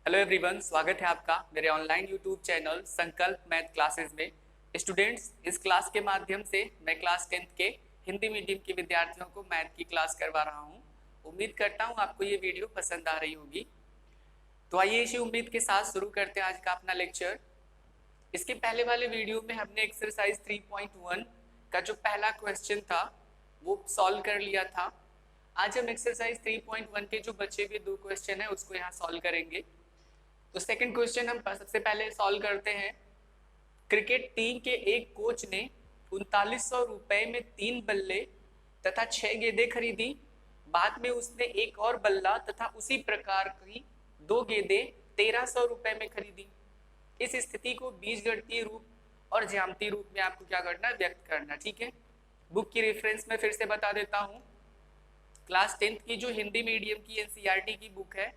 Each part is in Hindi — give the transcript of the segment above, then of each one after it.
हेलो एवरीवन, स्वागत है आपका मेरे ऑनलाइन यूट्यूब चैनल संकल्प मैथ क्लासेस में। स्टूडेंट्स, इस क्लास के माध्यम से मैं क्लास 10th के हिंदी मीडियम के विद्यार्थियों को मैथ की क्लास करवा रहा हूं। उम्मीद करता हूं आपको ये वीडियो पसंद आ रही होगी। तो आइए इसी उम्मीद के साथ शुरू करते हैं आज का अपना लेक्चर। इसके पहले वाले वीडियो में हमने एक्सरसाइज 3.1 का जो पहला क्वेश्चन था वो सॉल्व कर लिया था। आज हम एक्सरसाइज 3.1 के जो बचे हुए दो क्वेश्चन है उसको यहाँ सॉल्व करेंगे। तो सेकंड क्वेश्चन हम सबसे पहले सॉल्व करते हैं। क्रिकेट टीम के एक कोच ने 3900 रुपए में 3 बल्ले तथा 6 गेंदें खरीदी। बाद में उसने एक और बल्ला तथा उसी प्रकार की 2 गेंदें 1300 रुपए में खरीदी। इस स्थिति को बीजगणितीय रूप और ज्यामितीय रूप में आपको क्या करना है, व्यक्त करना। ठीक है, बुक की रेफरेंस में फिर से बता देता हूँ। क्लास 10th की जो हिंदी मीडियम की एनसीईआरटी की बुक है,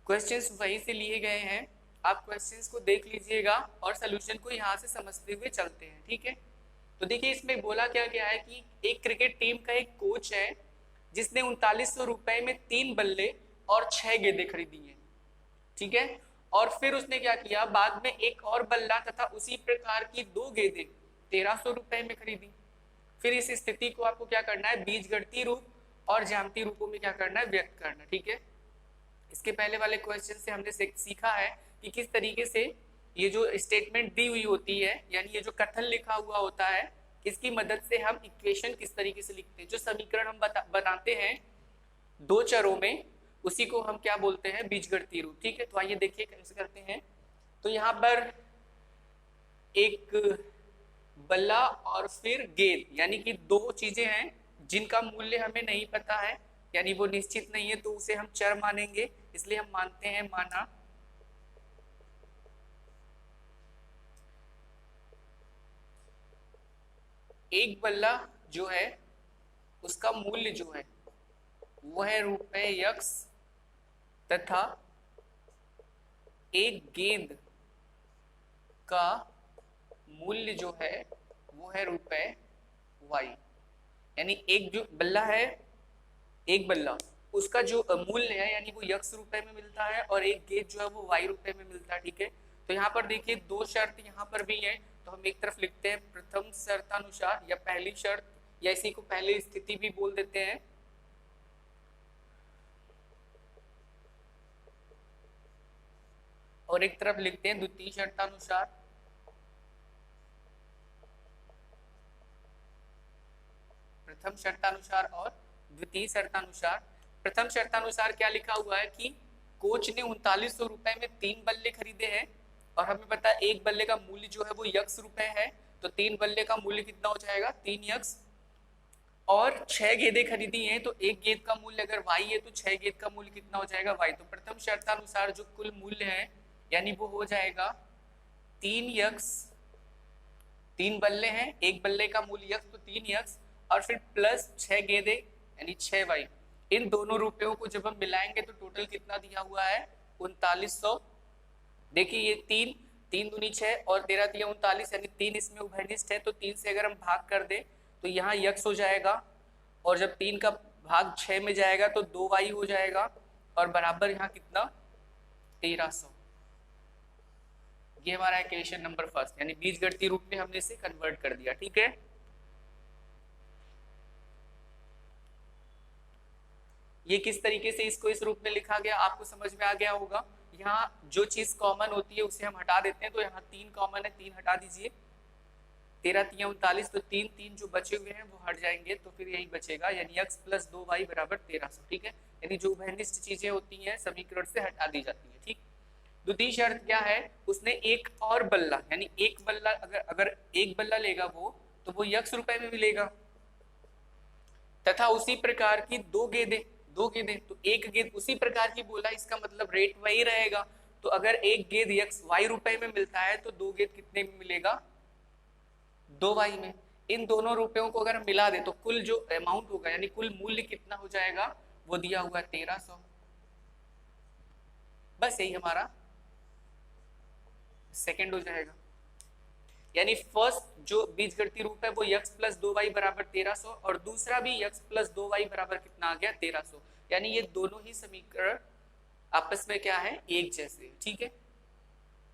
क्वेश्चंस वहीं से लिए गए हैं। आप क्वेश्चंस को देख लीजिएगा और सॉल्यूशन को यहाँ से समझते हुए चलते हैं। ठीक है, तो देखिए इसमें बोला क्या गया है कि एक क्रिकेट टीम का एक कोच है जिसने 3900 रुपए में 3 बल्ले और 6 गेंदें खरीदी हैं। ठीक है, और फिर उसने क्या किया, बाद में एक और बल्ला तथा उसी प्रकार की 2 गेंदें 1300 रुपए में खरीदी। फिर इस स्थिति को आपको क्या करना है, बीजगणितीय रूप और ज्यामितीय रूपों में क्या करना है, व्यक्त करना। ठीक है, इसके पहले वाले क्वेश्चन से हमने सीखा है कि किस तरीके से ये जो स्टेटमेंट दी हुई होती है, यानी ये जो कथन लिखा हुआ होता है, इसकी मदद से हम इक्वेशन किस तरीके से लिखते हैं। जो समीकरण हम बनाते हैं दो चरों में, उसी को हम क्या बोलते हैं, बीजगणितीय रूप। ठीक है, तो आइए देखिए कैसे करते हैं। तो यहाँ पर एक बल्ला और फिर गेंद, यानी कि दो चीजें हैं जिनका मूल्य हमें नहीं पता है, यानी वो निश्चित नहीं है, तो उसे हम चर मानेंगे। इसलिए हम मानते हैं, माना एक बल्ला जो है उसका मूल्य जो है वो है रुपए x तथा एक गेंद का मूल्य जो है वो है रुपए y। यानी एक जो बल्ला है, एक बल्ला, उसका जो मूल्य है यानी वो x रुपए में मिलता है और एक गेंद जो है वो y रुपए में मिलता है। ठीक है, तो यहाँ पर देखिए दो शर्त यहाँ पर भी है, तो हम एक तरफ लिखते हैं प्रथम शर्तानुसार या पहली शर्त, या इसी को पहली स्थिति भी बोल देते हैं। और एक तरफ लिखते हैं द्वितीय शर्तानुसार। प्रथम शर्तानुसार और द्वितीय शर्तानुसार। प्रथम शर्तानुसार क्या लिखा हुआ है कि कोच ने 3900 रुपए में 3 बल्ले खरीदे हैं और हमें पता है एक बल्ले का मूल्य जो है वो x रुपए है, तो 3 बल्ले का मूल्य कितना हो जाएगा, 3x। और 6 गेंदें खरीदी हैं, तो एक गेंद का मूल्य अगर y है तो 6 गेंद का मूल्य कितना हो जाएगा, y। तो प्रथम शर्तानुसार जो कुल मूल्य है यानी वो हो जाएगा 3x। 3 बल्ले हैं, एक बल्ले का मूल्य x, तो 3x और फिर प्लस 6 गेंदें यानी 6y। इन दोनों रुपयों को जब हम मिलाएंगे तो टोटल कितना दिया हुआ है, 3900। देखिए ये 3 दूनी 6 और 13 दिया 39, यानी 3 इसमें उभयनिष्ठ है, तो 3 से अगर हम भाग कर दे तो यहाँ x हो जाएगा, और जब 3 का भाग 6 में जाएगा तो 2y हो जाएगा, और बराबर यहाँ कितना, 1300। ये हमारा इक्वेशन नंबर फर्स्ट, यानी बीजगणितीय रूप में हमने इसे कन्वर्ट कर दिया। ठीक है, ये किस तरीके से इसको इस रूप में लिखा गया आपको समझ में आ गया होगा। यहाँ जो चीज कॉमन होती है उसे हम हटा देते हैं, तो यहाँ 3 कॉमन है, 3 हटा दीजिए, 13 3 39, तो 3 जो बचे हुए हैं वो हट जाएंगे, तो फिर यही बचेगा, यानी x प्लस 2y बराबर 1300। ठीक है, यानी जो उभयनिष्ठ चीजें होती हैं समीकरण से हटा दी जाती है। ठीक, द्वितीय शर्त क्या है, उसने एक और बल्ला, यानी एक बल्ला अगर एक बल्ला लेगा वो, तो वो x रुपए में मिलेगा, तथा उसी प्रकार की 2 गेंदें, तो एक गेंद उसी प्रकार की बोला, इसका मतलब रेट वही रहेगा। तो अगर एक गेंद y रुपए में मिलता है तो 2 गेंद कितने में मिलेगा, 2y में। इन दोनों रुपयों को अगर हम मिला दे तो कुल जो अमाउंट होगा यानी कुल मूल्य कितना हो जाएगा, वो दिया हुआ है 1300। बस यही हमारा सेकंड हो जाएगा। यानी फर्स्ट जो बीजगणितीय रूप है वो x प्लस 2y बराबर 1300 और दूसरा भी x प्लस 2y बराबर कितना आ गया 1300। यानी ये दोनों ही समीकरण आपस में क्या है, एक जैसे, ठीक है।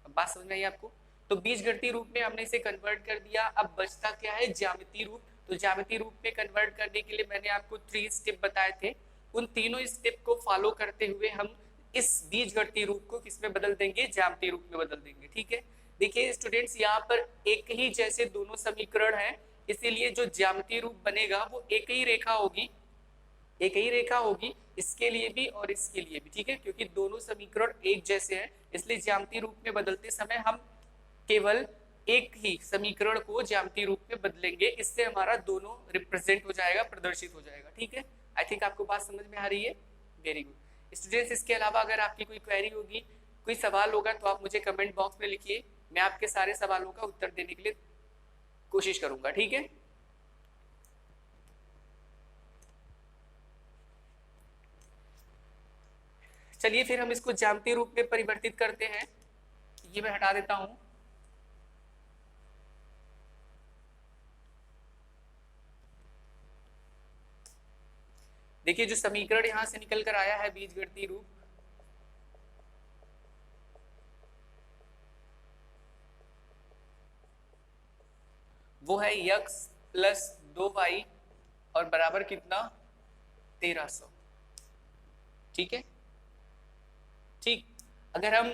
अब बात समझ में आई आपको? तो बीजगणितीय रूप में हमने इसे कन्वर्ट कर दिया। अब बचता क्या है, ज्यामितीय रूप। तो ज्यामितीय रूप में कन्वर्ट करने के लिए मैंने आपको 3 स्टेप बताए थे। उन तीनों स्टेप को फॉलो करते हुए हम इस बीजगणितीय रूप को किस में बदल देंगे, ज्यामितीय रूप में बदल देंगे, ठीक है। देखिए स्टूडेंट्स, यहाँ पर एक ही जैसे दोनों समीकरण हैं, इसीलिए जो ज्यामितीय रूप बनेगा वो एक ही रेखा होगी, एक ही रेखा होगी इसके लिए भी और इसके लिए भी, ठीक है। क्योंकि दोनों समीकरण एक जैसे हैं, इसलिए ज्यामितीय रूप में बदलते समय हम केवल एक ही समीकरण को ज्यामितीय रूप में बदलेंगे। इससे हमारा दोनों रिप्रेजेंट हो जाएगा, प्रदर्शित हो जाएगा, ठीक है। आई थिंक आपको बात समझ में आ रही है। Very good students. इसके अलावा अगर आपकी कोई क्वेरी होगी, कोई सवाल होगा, तो आप मुझे कमेंट बॉक्स में लिखिए। मैं आपके सारे सवालों का उत्तर देने के लिए कोशिश करूंगा, ठीक है। चलिए फिर हम इसको ज्यामितीय रूप में परिवर्तित करते हैं। ये मैं हटा देता हूं। देखिए जो समीकरण यहां से निकल कर आया है बीजगणितीय रूप, वो है x प्लस 2y और बराबर कितना, 1300, ठीक है। ठीक, अगर हम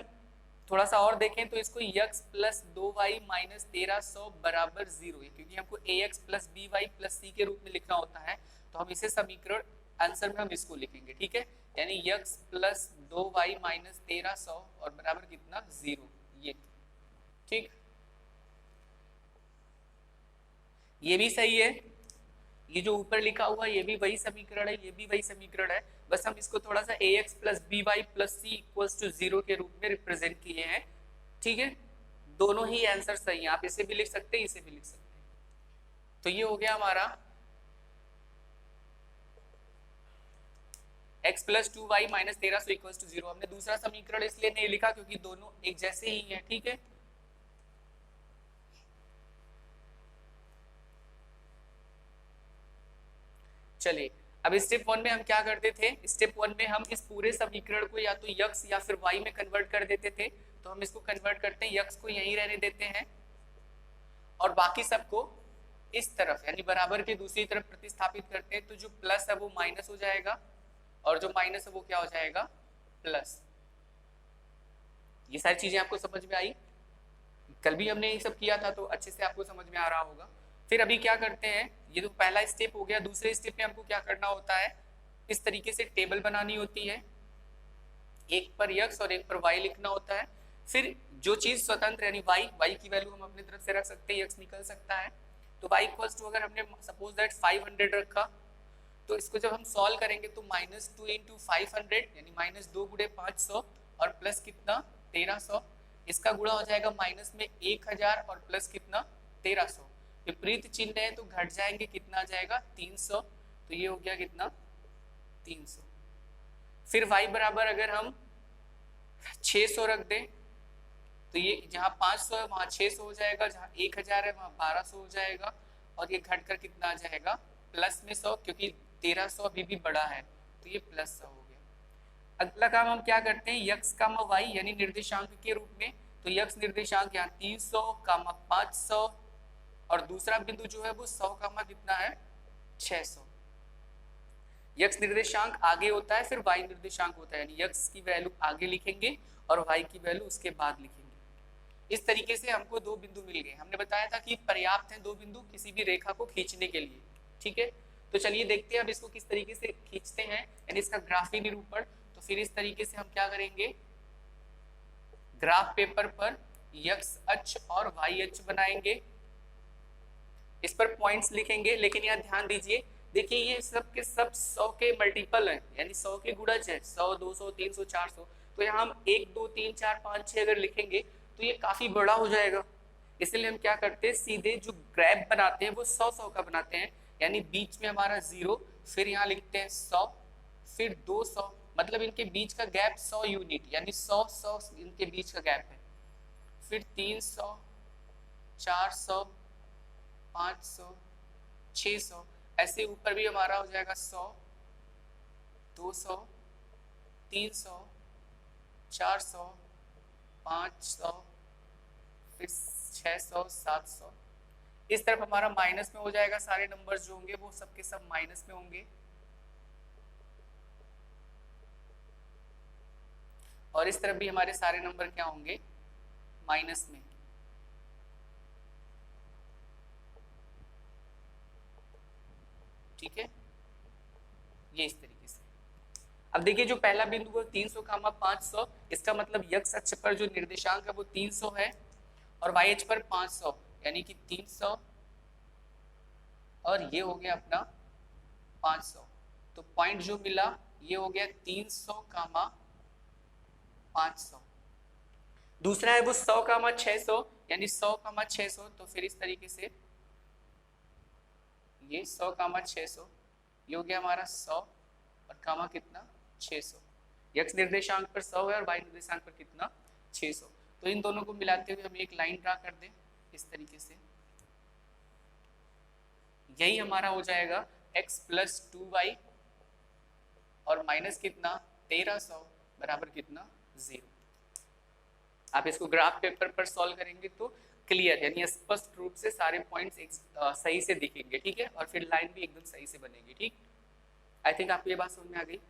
थोड़ा सा और देखें तो इसको x प्लस 2y माइनस 1300 बराबर 0 है, क्योंकि हमको ax plus by plus c के रूप में लिखना होता है, तो हम इसे समीकरण आंसर में हम इसको लिखेंगे, ठीक है। यानी x प्लस 2y माइनस 1300 और बराबर कितना, 0, ये, ठीक। ये भी सही है, ये जो ऊपर लिखा हुआ ये भी वही समीकरण है, ये भी वही समीकरण है, बस हम इसको थोड़ा सा ax plus by plus c equals to 0 के रूप में रिप्रेजेंट किए हैं, ठीक है। दोनों ही आंसर सही हैं, आप इसे भी लिख सकते हैं, इसे भी लिख सकते हैं। तो ये हो गया हमारा x plus 2y minus 1300 equals to 0। हमने दूसरा समीकरण इसलिए नहीं लिखा क्योंकि दोनों एक जैसे ही हैं, ठीक है। चलिए अब स्टेप 1 में हम क्या करते थे, स्टेप 1 में हम इस पूरे समीकरण को या तो x या फिर y में कन्वर्ट कर देते थे। तो हम इसको कन्वर्ट करते हैं, x को यहीं रहने देते हैं और बाकी सबको इस तरफ यानी बराबर के दूसरी तरफ प्रतिस्थापित करते हैं। तो जो प्लस है वो माइनस हो जाएगा और जो माइनस है वो क्या हो जाएगा, प्लस। ये सारी चीजें आपको समझ में आई? कल भी हमने ये सब किया था, तो अच्छे से आपको समझ में आ रहा होगा। फिर अभी क्या करते हैं, ये तो पहला स्टेप हो गया। दूसरे स्टेप में हमको क्या करना होता है, इस तरीके से टेबल बनानी होती है, एक पर x और एक पर y लिखना होता है। फिर जो चीज स्वतंत्र यानी y की वैल्यू हम अपनी तरफ से रख सकते हैं, x निकल सकता है। तो y इक्वल्स टू, अगर हमने सपोज दैट 500 रखा, तो इसको जब हम सॉल्व करेंगे तो -2 इंटू 500 यानी -2 गुणे 500 और प्लस कितना, 1300। इसका गुणा हो जाएगा माइनस में 1000 और प्लस कितना, 1300। विपरीत चिन्ह है तो घट जाएंगे, कितना आ जाएगा, 300। तो ये हो गया कितना, 300। फिर y बराबर अगर हम 600 रख दें, तो ये जहाँ 500 है वहाँ 600 हो जाएगा, जहाँ 1000 है वहाँ 1200 हो जाएगा और ये घटकर कितना आ जाएगा, प्लस में 100, क्योंकि 1300 अभी भी बड़ा है, तो ये प्लस 100 हो गया। अगला काम हम क्या करते हैं, x कामा y यानी निर्देशांक के रूप में। तो x निर्देशांक यहाँ 300 कामा 500 और दूसरा बिंदु जो है वो 100 कामा कितना है, 600। x निर्देशांक आगे होता है, फिर y निर्देशांक होता है, यानी x की वैल्यू आगे लिखेंगे और y की वैल्यू उसके बाद लिखेंगे। इस तरीके से हमको दो बिंदु मिल गए। हमने बताया था कि पर्याप्त है दो बिंदु किसी भी रेखा को खींचने के लिए, ठीक है। तो चलिए देखते हैं अब इसको किस तरीके से खींचते हैं, यानी इसका ग्राफी निरूपण। तो फिर इस तरीके से हम क्या करेंगे, ग्राफ पेपर पर x अक्ष और y अक्ष बनाएंगे, इस पर पॉइंट्स लिखेंगे। लेकिन यहाँ ध्यान दीजिए, देखिए ये सब के सब 100 के मल्टीपल हैं, यानी 100 के गुणज है, 100 200 300 400। तो यहाँ हम 1 2 3 4 5 6 अगर लिखेंगे तो ये काफी बड़ा हो जाएगा। इसलिए हम क्या करते हैं, सीधे जो ग्राफ बनाते हैं वो 100 का बनाते हैं, यानी बीच में हमारा 0, फिर यहाँ लिखते हैं 100, फिर 200, मतलब इनके बीच का गैप 100 यूनिट, यानी 100 इनके बीच का गैप है। फिर 300 400 500 600, ऐसे ऊपर भी हमारा हो जाएगा 100 200 300 400, 500, फिर 600, 700। इस तरफ हमारा माइनस में हो जाएगा, सारे नंबर्स जो होंगे वो सबके सब माइनस में होंगे, और इस तरफ भी हमारे सारे नंबर क्या होंगे, माइनस में। ठीक है, ये इस तरीके से। अब देखिए जो पहला बिंदु है 300 कामा 500, इसका मतलब यक्स अक्ष पर जो निर्देशांक है वो 300 है और वाई अक्ष पर 500, यानी कि 300 और ये हो गया अपना 500। तो पॉइंट जो मिला ये हो गया 300 कामा 500। दूसरा है वो 100 कामा 600, यानी 100 कामा 600। तो फिर इस तरीके से ये 100 कामा 600, ये हो गया हमारा 100 और कामा कितना 600। एक्स निर्देशांक पर 100 है और वाई निर्देशांक पर कितना 600। तो इन दोनों को मिलाते हुए हम एक लाइन ड्रा कर दें इस तरीके से। यही हमारा हो जाएगा x प्लस 2y और माइनस कितना 1300 बराबर कितना 0। आप इसको ग्राफ पेपर पर सॉल्व करेंगे तो क्लियर यानी स्पष्ट रूप से सारे पॉइंट्स सही से दिखेंगे। ठीक है, और फिर लाइन भी एकदम सही से बनेगी। ठीक, आई थिंक आपको ये बात समझ में आ गई।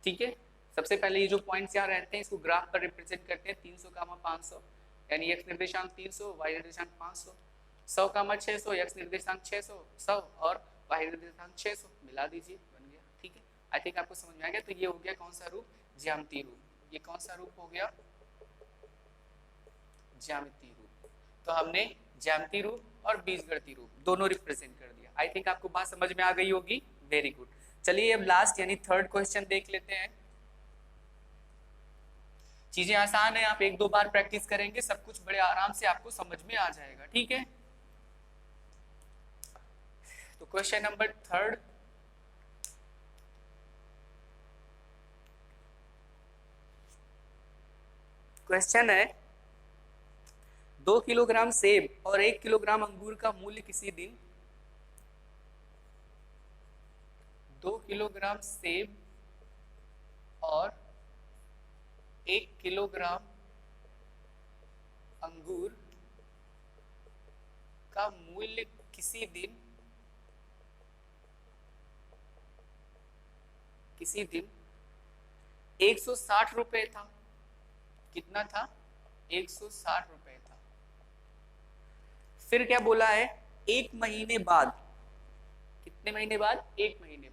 ठीक है, सबसे पहले ये जो पॉइंट्स यहाँ रहते हैं इसको ग्राफ पर रिप्रेजेंट करते हैं। 300 कामा 500 यानी x निर्देशांक 300, y निर्देशांक 500। 100 कामा 600, x निर्देशांक 600 100 और y निर्देशांक 600 मिला दीजिए, बन गया। ठीक है, आई थिंक आपको समझ में आ गया। तो ये हो गया कौन सा रूप, ज्यामितीय रूप। ये कौन सा रूप हो गया, ज्यामितीय रूप। तो हमने ज्यामितीय रूप और बीजगणितीय रूप दोनों रिप्रेजेंट कर दिया। आई थिंक आपको बात समझ में आ गई होगी। Very good. चलिए अब लास्ट यानी थर्ड क्वेश्चन देख लेते हैं। चीजें आसान है, आप एक दो बार प्रैक्टिस करेंगे सब कुछ बड़े आराम से आपको समझ में आ जाएगा। ठीक है, तो क्वेश्चन नंबर थर्ड, क्वेश्चन है 2 किलोग्राम सेब और 1 किलोग्राम अंगूर का मूल्य किसी दिन 2 किलोग्राम सेब और 1 किलोग्राम अंगूर का मूल्य किसी दिन 160 रुपए था। कितना था, 160 रुपए था। फिर क्या बोला है, एक महीने बाद, कितने महीने बाद, एक महीने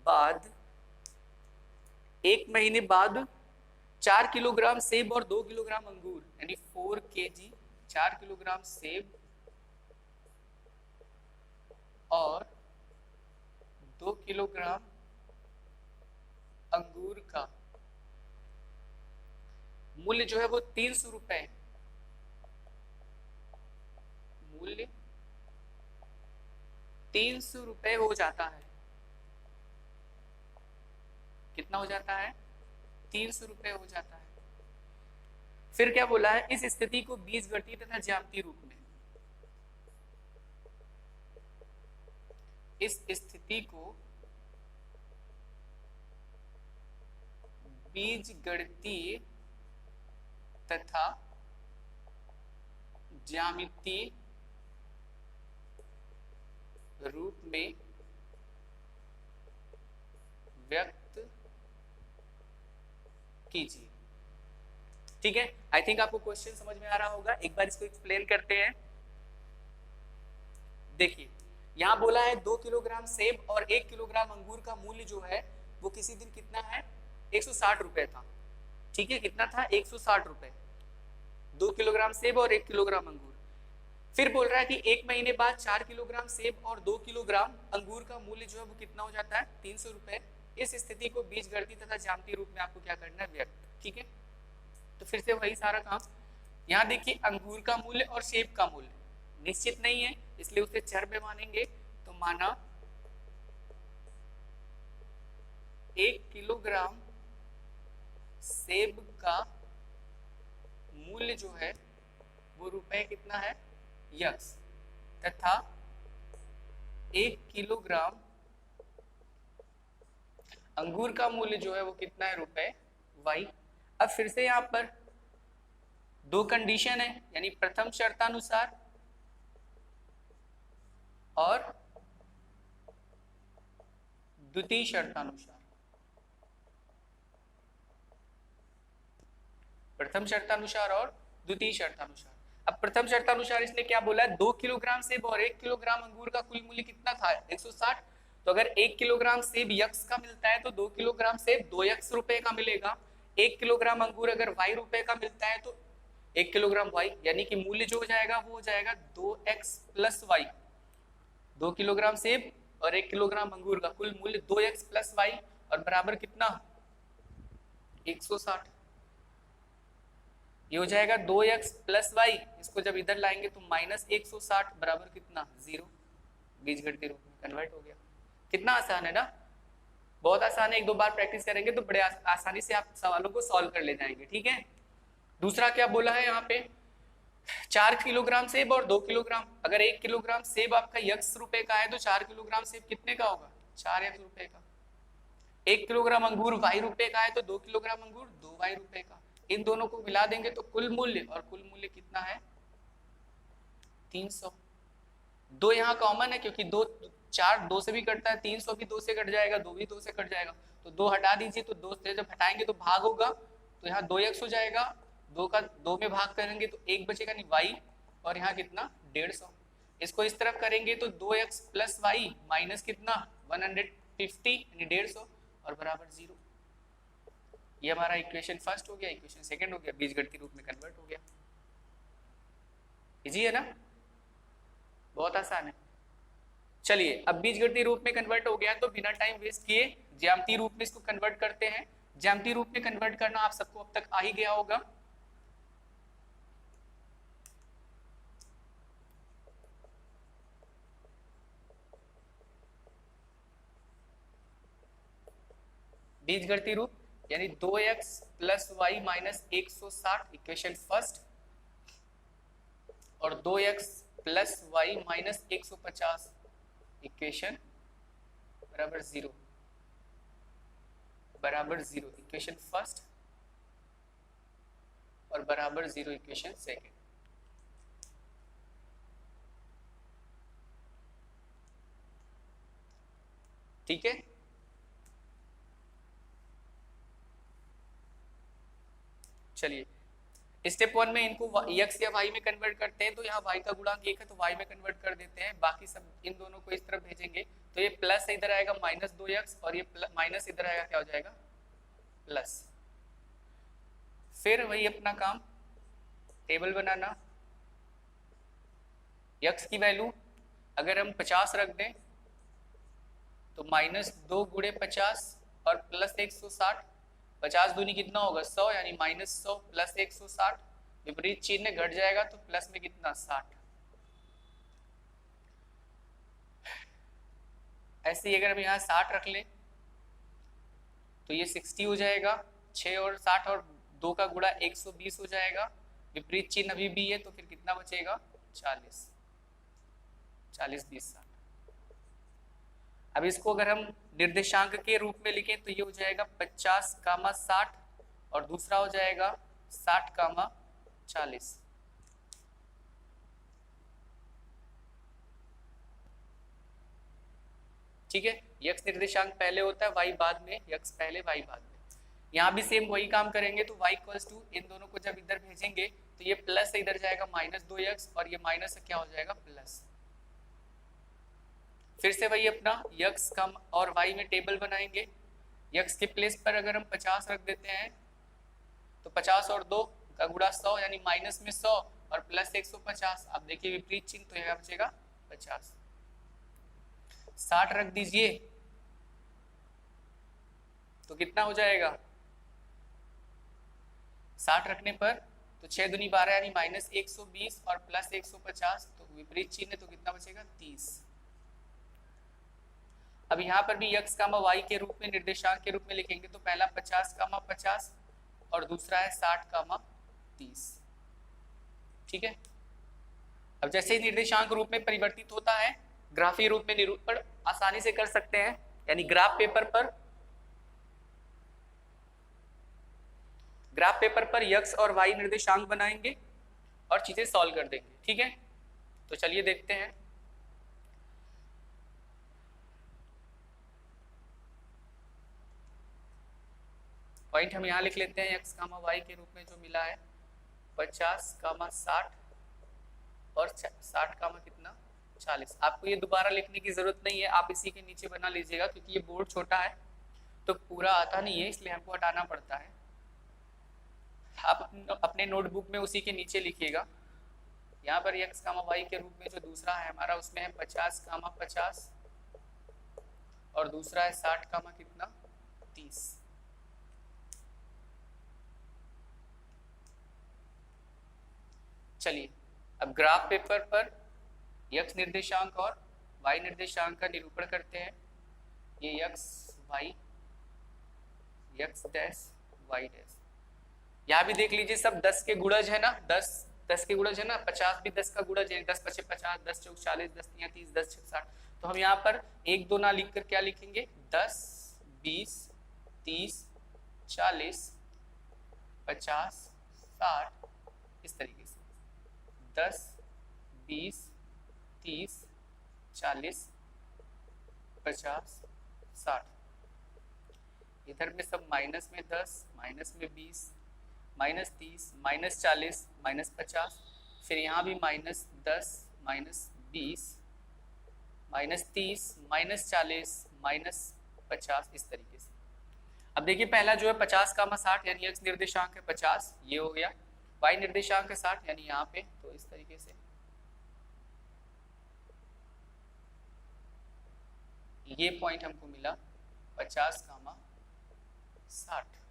बाद एक महीने बाद 4 किलोग्राम सेब और 2 किलोग्राम अंगूर यानी 4 kg, 4 किलोग्राम सेब और 2 किलोग्राम अंगूर का मूल्य जो है वो 300 रुपए, मूल्य 300 रुपए हो जाता है। कितना हो जाता है, 300 रुपए हो जाता है। फिर क्या बोला है, इस स्थिति को बीजगणितीय तथा ज्यामितीय रूप में, इस स्थिति को बीजगणितीय तथा ज्यामितीय रूप में व्यक्त कीजिए। ठीक है, आई थिंक आपको क्वेश्चन समझ में आ रहा होगा। एक बार इसको एक्सप्लेन करते हैं। देखिए यहां बोला है 2 किलोग्राम सेब और 1 किलोग्राम अंगूर का मूल्य जो है वो किसी दिन कितना है, 160 रुपए था। ठीक है, कितना था, 160 रुपए। 2 किलोग्राम सेब और 1 किलोग्राम अंगूर। फिर बोल रहा है कि एक महीने बाद 4 किलोग्राम सेब और 2 किलोग्राम अंगूर का मूल्य जो है वो कितना हो जाता है, 300 रुपए। इस स्थिति को बीजगणितीय तथा ज्यामितीय रूप में आपको क्या करना है, व्यक्त। ठीक है, तो फिर से वही सारा काम। यहाँ देखिए अंगूर का मूल्य और सेब का मूल्य निश्चित नहीं है, इसलिए उसे चर में मानेंगे। तो माना 1 किलोग्राम सेब का मूल्य जो है वो रुपए कितना है, यक्स तथा 1 किलोग्राम अंगूर का मूल्य जो है वो कितना है, रुपए वाई। अब फिर से यहाँ पर दो कंडीशन है, यानी प्रथम शर्तानुसार और द्वितीय शर्तानुसार। प्रथम शर्तानुसार और द्वितीय शर्तानुसार। अब प्रथम शर्तानुसार इसने क्या बोला है, 2 किलोग्राम सेब और 1 किलोग्राम अंगूर का कुल मूल्य कितना था, 160। तो अगर 1 किलोग्राम सेब यक्स का मिलता है तो 2 किलोग्राम सेब 2 यक्स रुपए का मिलेगा। 1 किलोग्राम अंगूर अगर वाई रुपए का मिलता है तो 1 किलोग्राम वाई, यानी कि मूल्य जो हो जाएगा वो हो जाएगा 2x प्लस वाई। 2 किलोग्राम सेब और 1 किलोग्राम अंगूर का कुल मूल्य 2x प्लस वाई और बराबर कितना, 160। ये हो जाएगा 2x प्लस वाई, इसको जब इधर लाएंगे तो माइनस 160 बराबर कितना, 0। बीजगणितीय रूप में कन्वर्ट हो गया। कितना आसान है ना, बहुत आसान है। एक दो बार प्रैक्टिस करेंगे तो बड़े आसानी से आप सवालों को सॉल्व कर ले जाएंगे। ठीक है, दूसरा क्या बोला है यहाँ पे, 4 किलोग्राम सेब और 2 किलोग्राम। अगर 1 किलोग्राम सेब आपका यक्स रुपए का है तो 4 किलोग्राम सेब कितने का होगा, 4 यक्स रुपए का। 1 किलोग्राम अंगूर वाई रुपए का है तो 2 किलोग्राम अंगूर 2 वाई रुपए का। इन दोनों को मिला देंगे तो कुल मूल्य, और कुल मूल्य कितना है, 300। 2 यहाँ कॉमन है क्योंकि 2 4 2 से भी कटता है, 300 भी 2 से कट जाएगा, 2 भी 2 से कट जाएगा, तो 2 हटा दीजिए तो 2 से जब हटाएंगे तो भाग होगा, तो यहाँ 2x हो जाएगा, 2 का 2 में भाग करेंगे तो 1 बचेगा, नहीं y, और यहाँ कितना 150। इसको इस तरफ करेंगे तो 2x प्लस वाई माइनस कितना 150 यानी 150 और बराबर 0। ये हमारा इक्वेशन फर्स्ट हो गया, इक्वेशन सेकंड हो गया, बीजगणितीय रूप में कन्वर्ट हो गया। इजी है ना, बहुत आसान है। चलिए अब बीजगणितीय रूप में कन्वर्ट हो गया तो बिना टाइम वेस्ट किए ज्यामितीय रूप में इसको कन्वर्ट करते हैं। ज्यामितीय रूप में कन्वर्ट करना आप सबको अब तक आ ही गया होगा। बीजगणितीय रूप यानी 2x plus Y minus 160 equation first, और 2x plus Y minus 150 equation बराबर 0, बराबर 0 इक्वेशन फर्स्ट और बराबर 0 इक्वेशन सेकंड। ठीक है, चलिए स्टेप 1 में इनको x या y में कन्वर्ट करते हैं, तो यहाँ y का गुणांक 1 है तो y में कन्वर्ट कर देते हैं। बाकी सब इन दोनों को इस तरफ भेजेंगे तो ये प्लस इधर आएगा माइनस 2x और ये माइनस इधर आएगा, क्या हो जाएगा प्लस। फिर वही अपना काम, टेबल बनाना। x की वैल्यू अगर हम 50 रख दें तो माइनस 2 गुणे 50 और प्लस 160, 50 दूनी कितना होगा 100 यानी माइनस 100 प्लस 160, विपरीत चिन्ह घट जाएगा तो प्लस में कितना 60। ऐसे ही अगर हम यहाँ 60 रख लें तो ये 60 हो जाएगा, 6 और 60 और 2 का गुणा 120 हो जाएगा, विपरीत चिन्ह अभी भी है तो फिर कितना बचेगा 40, 40 20 60। अब इसको अगर हम निर्देशांक के रूप में लिखें तो ये हो जाएगा 50 कामा 60 और दूसरा हो जाएगा 60 कामा 40। ठीक है, x निर्देशांक पहले होता है, y बाद में, x पहले y बाद में। यहाँ भी सेम वही काम करेंगे तो y इक्वल्स टू इन दोनों को जब इधर भेजेंगे तो ये प्लस से इधर जाएगा माइनस 2x और ये माइनस से क्या हो जाएगा प्लस। फिर से वही अपना x कम और y में टेबल बनाएंगे। x के प्लेस पर अगर हम 50 रख देते हैं तो 50 और 2 का गुणा 100 यानी माइनस में 100 और प्लस 150। अब देखिए विपरीत चिन्ह तो यहाँ बचेगा 50। 60 रख दीजिए तो कितना हो जाएगा, 60 रखने पर तो 6 दूनी 12 यानी माइनस 120 और प्लस 150, तो विपरीत चिन्ह तो कितना बचेगा 30। अब यहाँ पर भी x कामा y के रूप में निर्देशांक के रूप में लिखेंगे तो पहला 50 कामा 50 और दूसरा है 60 कामा 30। ठीक है, अब जैसे ही निर्देशांक रूप में परिवर्तित होता है, ग्राफीय रूप में निरूपण आसानी से कर सकते हैं, यानी ग्राफ पेपर पर यक्स और वाई निर्देशांक बनाएंगे और चीजें सॉल्व कर देंगे। ठीक है, तो चलिए देखते हैं। पॉइंट हम यहाँ लिख लेते हैं, एक्स कामा वाई के रूप में जो मिला है 50 कामा 60 और 60 कामा कितना 40। आपको ये दोबारा लिखने की जरूरत नहीं है, आप इसी के नीचे बना लीजिएगा, क्योंकि ये बोर्ड छोटा है तो पूरा आता नहीं है, इसलिए हमको हटाना पड़ता है। आप अपने नोटबुक में उसी के नीचे लिखिएगा। यहाँ पर एक्स कामा वाई के रूप में जो दूसरा है हमारा, उसमें है 50 कामा 50 और दूसरा है 60 कामा कितना 30। चलिए अब ग्राफ पेपर पर यक्स निर्देशांक और वाई निर्देशांक का निरूपण करते हैं। ये X Y, X dash Y dash, यहाँ भी देख लीजिए सब 10 के गुणज है ना, 10 के गुणज है ना, 50 भी 10 का गुणज है, 10 पचे 50, 10 चौक 40, 10 तिया 30, 10 छक 60। तो हम यहाँ पर 1 2 ना लिख कर क्या लिखेंगे, 10 20 30 40 50 60, इस तरीके से 10 20 30 40 50 60। इधर में सब माइनस में 10, माइनस में 20, माइनस 30, माइनस 40, माइनस 50, फिर यहाँ भी minus 10, minus 20, minus 30, minus 40, minus 50, इस तरीके से। अब देखिए पहला जो है 50 कामा 60 यानी एक्स निर्देशांक है 50, ये हो गया। वाई निर्देशांक है 60 यानी यहाँ पे, तो इस तरीके से ये पॉइंट हमको मिला 50 कामा 60।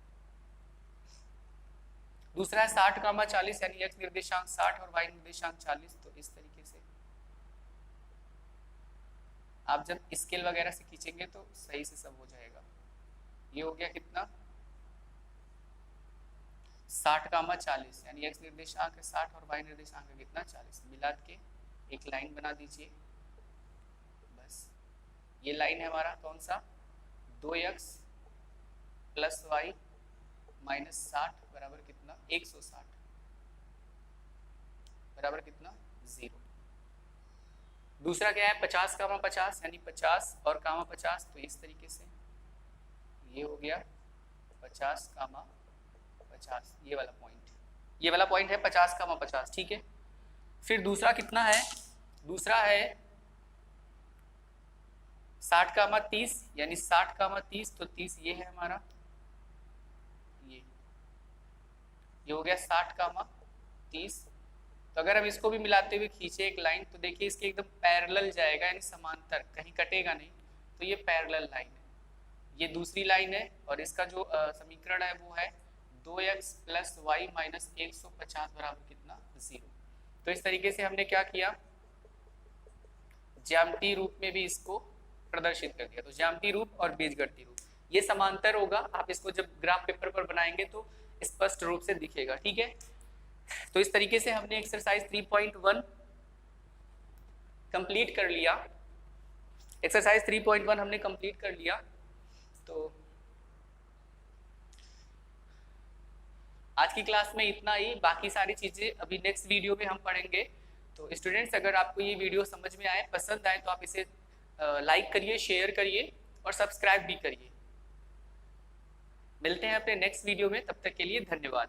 दूसरा है 60 कामा 40 यानी एक्स निर्देशांक 60 और वाई निर्देशांक 40, तो इस तरीके से आप जब स्केल वगैरह से खींचेंगे तो सही से सब हो जाएगा। ये हो गया कितना 60 कामा 40 यानी एक्स निर्देशांक है 60 और वाई निर्देशांक है कितना 40। मिला के एक लाइन बना दीजिए बस। ये लाइन है हमारा कौन सा, 2x प्लस वाई माइनस 60 बराबर कितना 160 बराबर कितना 0। दूसरा क्या है 50 कामा 50 यानी 50 और कामा 50, तो इस तरीके से ये हो गया 50 कामा 50, ये वाला पॉइंट है 50 कामा 50। ठीक है, फिर दूसरा कितना है, दूसरा है 60 कामा 30 यानी 60 कामा 30, तो 30 ये है हमारा, ये हो गया 60 कामा 30। तो अगर हम इसको भी मिलाते हुए खींचे एक लाइन तो देखिए इसके एकदम पैरेलल जाएगा, यानी समांतर, कहीं कटेगा नहीं, तो ये पैरेलल लाइन है। ये दूसरी लाइन है और इसका जो समीकरण है वो है 2x प्लस वाई माइनस 150 बराबर कितना 0। तो इस तरीके से हमने क्या किया, ज्यामितीय रूप में भी इसको प्रदर्शित कर दिया। तो ज्यामितीय रूप और बीजगणितीय रूप ये समांतर होगा, आप इसको जब ग्राफ पेपर पर बनाएंगे तो स्पष्ट रूप से दिखेगा। ठीक है, तो इस तरीके से हमने एक्सरसाइज 3.1 कंप्लीट कर लिया। एक्सरसाइज 3.1 हमने कंप्लीट कर लिया। तो आज की क्लास में इतना ही, बाकी सारी चीजें अभी नेक्स्ट वीडियो में हम पढ़ेंगे। तो स्टूडेंट्स अगर आपको ये वीडियो समझ में आए, पसंद आए, तो आप इसे लाइक करिए, शेयर करिए और सब्सक्राइब भी करिए। मिलते हैं अपने नेक्स्ट वीडियो में, तब तक के लिए धन्यवाद।